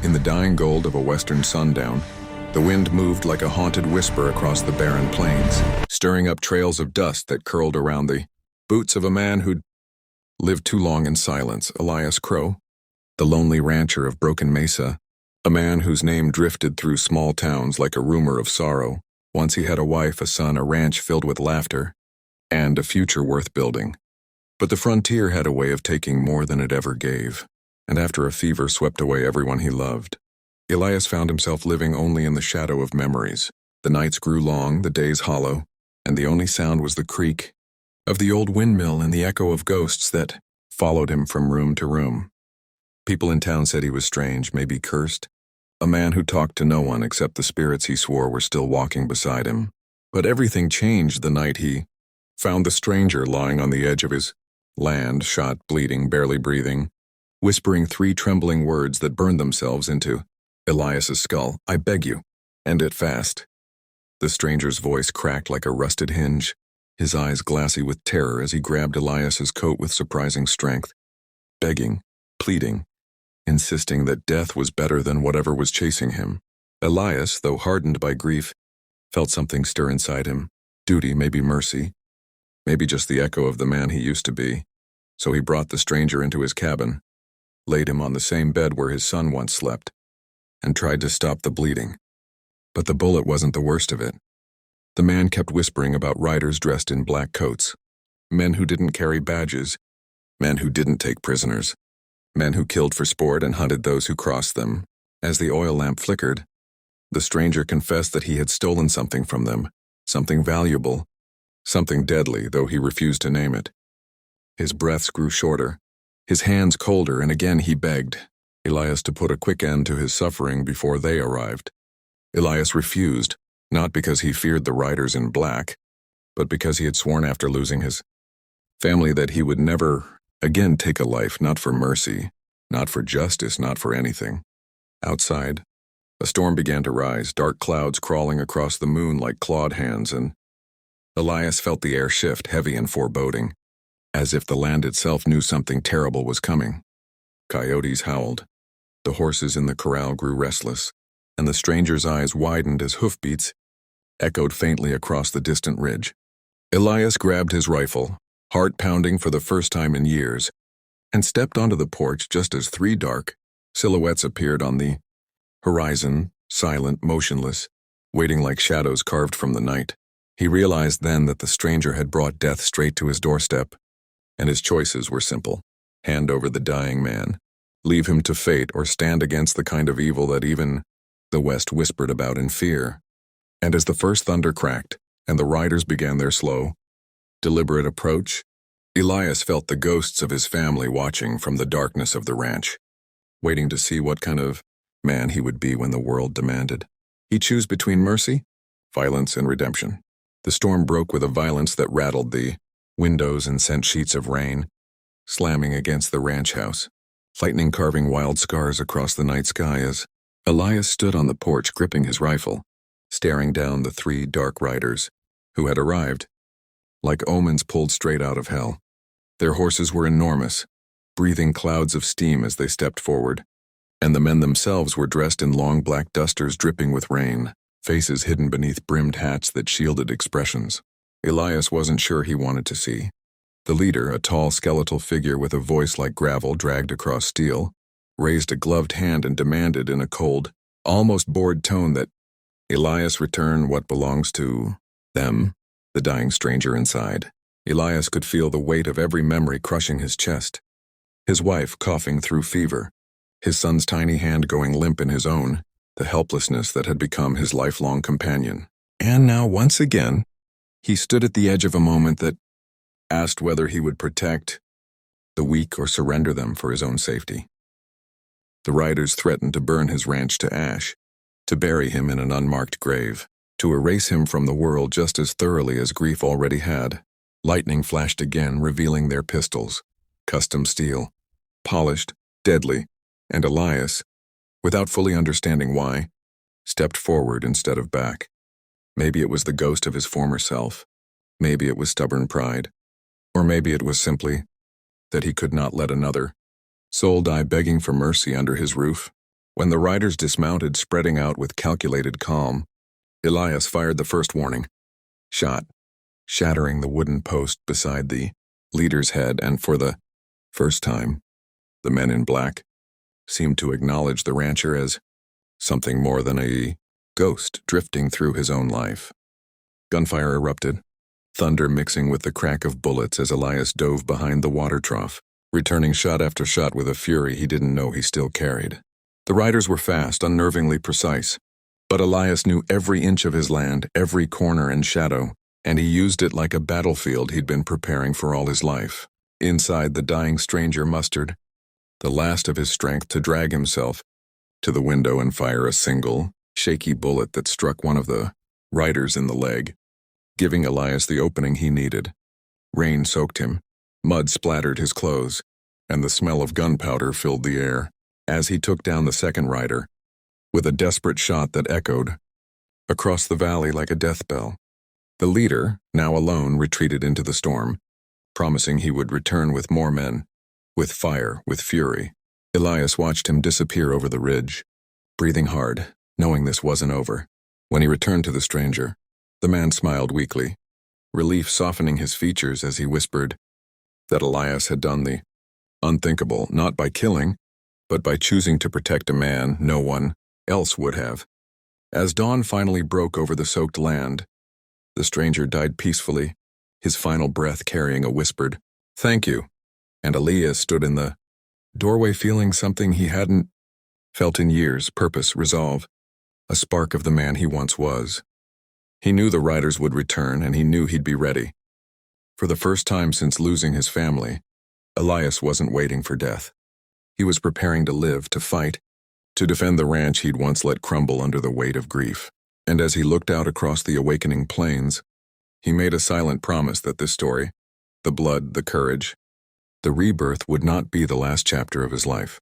In the dying gold of a western sundown, the wind moved like a haunted whisper across the barren plains, stirring up trails of dust that curled around the boots of a man who'd lived too long in silence, Elias Crow, the lonely rancher of Broken Mesa, a man whose name drifted through small towns like a rumor of sorrow. Once he had a wife, a son, a ranch filled with laughter, and a future worth building. But the frontier had a way of taking more than it ever gave, and after a fever swept away everyone he loved, Elias found himself living only in the shadow of memories. The nights grew long, the days hollow, and the only sound was the creak of the old windmill and the echo of ghosts that followed him from room to room. People in town said he was strange, maybe cursed, a man who talked to no one except the spirits he swore were still walking beside him. But everything changed the night he found the stranger lying on the edge of his land, shot, bleeding, barely breathing, whispering 3 trembling words that burned themselves into Elias's skull. "I beg you, end it fast." The stranger's voice cracked like a rusted hinge, his eyes glassy with terror as he grabbed Elias's coat with surprising strength, begging, pleading, insisting that death was better than whatever was chasing him. Elias, though hardened by grief, felt something stir inside him. Duty, maybe mercy, maybe just the echo of the man he used to be. So he brought the stranger into his cabin, laid him on the same bed where his son once slept, and tried to stop the bleeding. But the bullet wasn't the worst of it. The man kept whispering about riders dressed in black coats, men who didn't carry badges, men who didn't take prisoners, men who killed for sport and hunted those who crossed them. As the oil lamp flickered, the stranger confessed that he had stolen something from them, something valuable, something deadly, though he refused to name it. His breaths grew shorter, his hands colder, and again he begged Elias to put a quick end to his suffering before they arrived. Elias refused, not because he feared the riders in black, but because he had sworn after losing his family that he would never again take a life, not for mercy, not for justice, not for anything. Outside, a storm began to rise, dark clouds crawling across the moon like clawed hands, and Elias felt the air shift, heavy and foreboding, as if the land itself knew something terrible was coming. Coyotes howled, the horses in the corral grew restless, and the stranger's eyes widened as hoofbeats echoed faintly across the distant ridge. Elias grabbed his rifle, heart pounding for the first time in years, and stepped onto the porch just as 3 dark silhouettes appeared on the horizon, silent, motionless, waiting like shadows carved from the night. He realized then that the stranger had brought death straight to his doorstep, and his choices were simple: hand over the dying man, leave him to fate, or stand against the kind of evil that even the West whispered about in fear. And as the first thunder cracked, and the riders began their slow, deliberate approach, Elias felt the ghosts of his family watching from the darkness of the ranch, waiting to see what kind of man he would be when the world demanded. He'd choose between mercy, violence, and redemption. The storm broke with a violence that rattled the windows and sent sheets of rain slamming against the ranch house, lightning carving wild scars across the night sky as Elias stood on the porch gripping his rifle, staring down the 3 dark riders who had arrived, like omens pulled straight out of hell. Their horses were enormous, breathing clouds of steam as they stepped forward, and the men themselves were dressed in long black dusters dripping with rain, faces hidden beneath brimmed hats that shielded expressions Elias wasn't sure he wanted to see. The leader, a tall skeletal figure with a voice like gravel dragged across steel, raised a gloved hand and demanded in a cold, almost bored tone that Elias return what belongs to them, the dying stranger inside. Elias could feel the weight of every memory crushing his chest. His wife coughing through fever, his son's tiny hand going limp in his own, the helplessness that had become his lifelong companion. And now, once again, he stood at the edge of a moment that asked whether he would protect the weak or surrender them for his own safety. The riders threatened to burn his ranch to ash, to bury him in an unmarked grave, to erase him from the world just as thoroughly as grief already had. Lightning flashed again, revealing their pistols, custom steel, polished, deadly, and Elias, without fully understanding why, stepped forward instead of back. Maybe it was the ghost of his former self, maybe it was stubborn pride, or maybe it was simply that he could not let another soul die begging for mercy under his roof. When the riders dismounted, spreading out with calculated calm, Elias fired the first warning shot, shattering the wooden post beside the leader's head, and for the first time, the men in black seemed to acknowledge the rancher as something more than a ghost drifting through his own life. Gunfire erupted, thunder mixing with the crack of bullets as Elias dove behind the water trough, returning shot after shot with a fury he didn't know he still carried. The riders were fast, unnervingly precise, but Elias knew every inch of his land, every corner and shadow, and he used it like a battlefield he'd been preparing for all his life. Inside, the dying stranger mustered the last of his strength to drag himself to the window and fire a single, shaky bullet that struck one of the riders in the leg, giving Elias the opening he needed. Rain soaked him, mud splattered his clothes, and the smell of gunpowder filled the air as he took down the second rider, with a desperate shot that echoed across the valley like a death bell. The leader, now alone, retreated into the storm, promising he would return with more men, with fire, with fury. Elias watched him disappear over the ridge, breathing hard, knowing this wasn't over. When he returned to the stranger, the man smiled weakly, relief softening his features as he whispered that Elias had done the unthinkable, not by killing, but by choosing to protect a man no one else would have. As dawn finally broke over the soaked land, the stranger died peacefully, his final breath carrying a whispered, "Thank you," and Elias stood in the doorway feeling something he hadn't felt in years: purpose, resolve, a spark of the man he once was. He knew the riders would return, and he knew he'd be ready. For the first time since losing his family, Elias wasn't waiting for death. He was preparing to live, to fight, to defend the ranch he'd once let crumble under the weight of grief. And as he looked out across the awakening plains, he made a silent promise that this story, the blood, the courage, the rebirth, would not be the last chapter of his life.